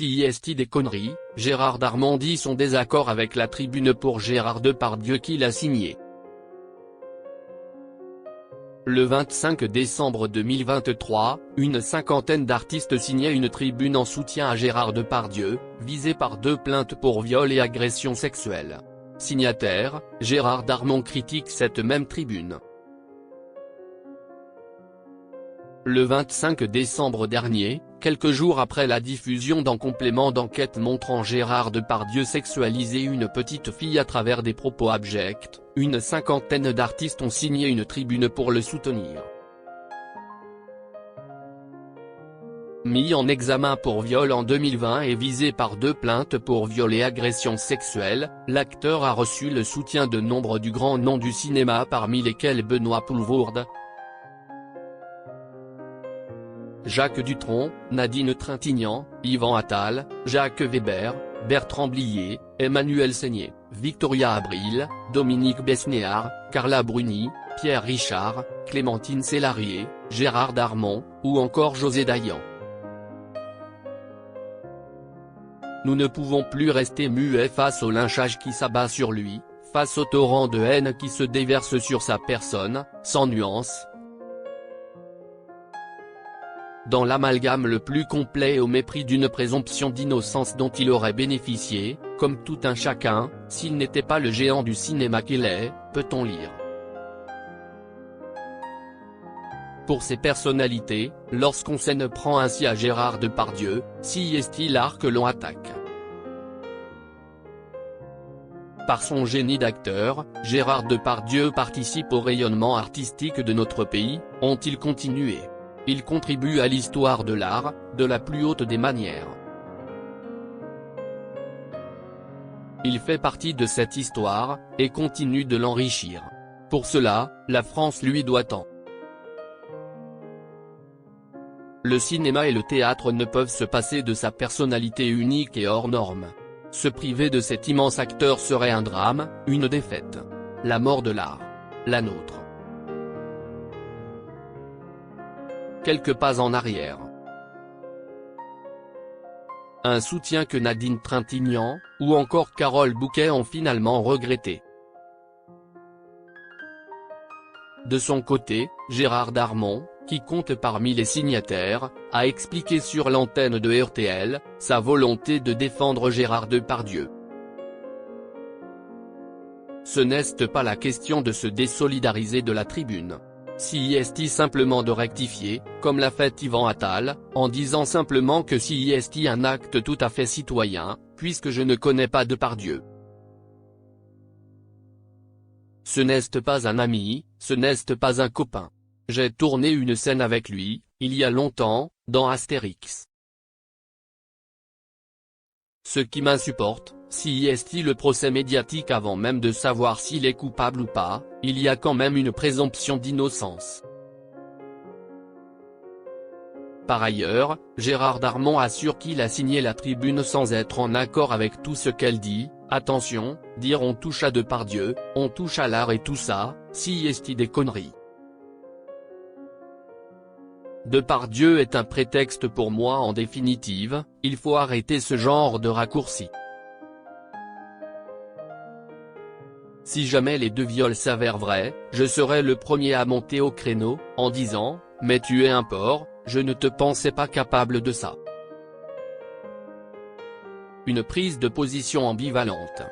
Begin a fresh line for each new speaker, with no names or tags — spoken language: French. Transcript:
Si est des conneries, Gérard Darmon dit son désaccord avec la tribune pour Gérard Depardieu qu'il a signé. Le 25 décembre 2023, une cinquantaine d'artistes signaient une tribune en soutien à Gérard Depardieu, visé par 2 plaintes pour viol et agression sexuelle. Signataire, Gérard Darmon critique cette même tribune. Le 25 décembre dernier, quelques jours après la diffusion d'un complément d'enquête montrant Gérard Depardieu sexualiser une petite fille à travers des propos abjects, une cinquantaine d'artistes ont signé une tribune pour le soutenir. Mis en examen pour viol en 2020 et visé par 2 plaintes pour viol et agression sexuelle, l'acteur a reçu le soutien de nombre du grand nom du cinéma parmi lesquels Benoît Poelvoorde, Jacques Dutronc, Nadine Trintignant, Yvan Attal, Jacques Weber, Bertrand Blier, Emmanuel Seigner, Victoria Abril, Dominique Besnéard, Carla Bruni, Pierre Richard, Clémentine Célarié, Gérard Darmon, ou encore José Dayan. Nous ne pouvons plus rester muets face au lynchage qui s'abat sur lui, face au torrent de haine qui se déverse sur sa personne, sans nuance. Dans l'amalgame le plus complet au mépris d'une présomption d'innocence dont il aurait bénéficié, comme tout un chacun, s'il n'était pas le géant du cinéma qu'il est, peut-on lire. Pour ces personnalités, lorsqu'on s'en prend ainsi à Gérard Depardieu, si est-il l'art que l'on attaque. Par son génie d'acteur, Gérard Depardieu participe au rayonnement artistique de notre pays, ont-ils continué. Il contribue à l'histoire de l'art, de la plus haute des manières. Il fait partie de cette histoire, et continue de l'enrichir. Pour cela, la France lui doit tant. Le cinéma et le théâtre ne peuvent se passer de sa personnalité unique et hors norme. Se priver de cet immense acteur serait un drame, une défaite. La mort de l'art. La nôtre. Quelques pas en arrière. Un soutien que Nadine Trintignant, ou encore Carole Bouquet ont finalement regretté. De son côté, Gérard Darmon, qui compte parmi les signataires, a expliqué sur l'antenne de RTL, sa volonté de défendre Gérard Depardieu. Ce n'est pas la question de se désolidariser de la tribune. Si est simplement de rectifier, comme l'a fait Yvan Attal, en disant simplement que si est un acte tout à fait citoyen, puisque je ne connais pas Depardieu. Ce n'est pas un ami, ce n'est pas un copain. J'ai tourné une scène avec lui, il y a longtemps, dans Astérix. Ce qui m'insupporte, si est le procès médiatique avant même de savoir s'il est coupable ou pas, il y a quand même une présomption d'innocence. Par ailleurs, Gérard Darmon assure qu'il a signé la tribune sans être en accord avec tout ce qu'elle dit. Attention, dire on touche à Depardieu, on touche à l'art et tout ça, si est des conneries. Depardieu est un prétexte pour moi en définitive, il faut arrêter ce genre de raccourci. Si jamais les 2 viols s'avèrent vrais, je serai le premier à monter au créneau, en disant « Mais tu es un porc, je ne te pensais pas capable de ça ». Une prise de position ambivalente.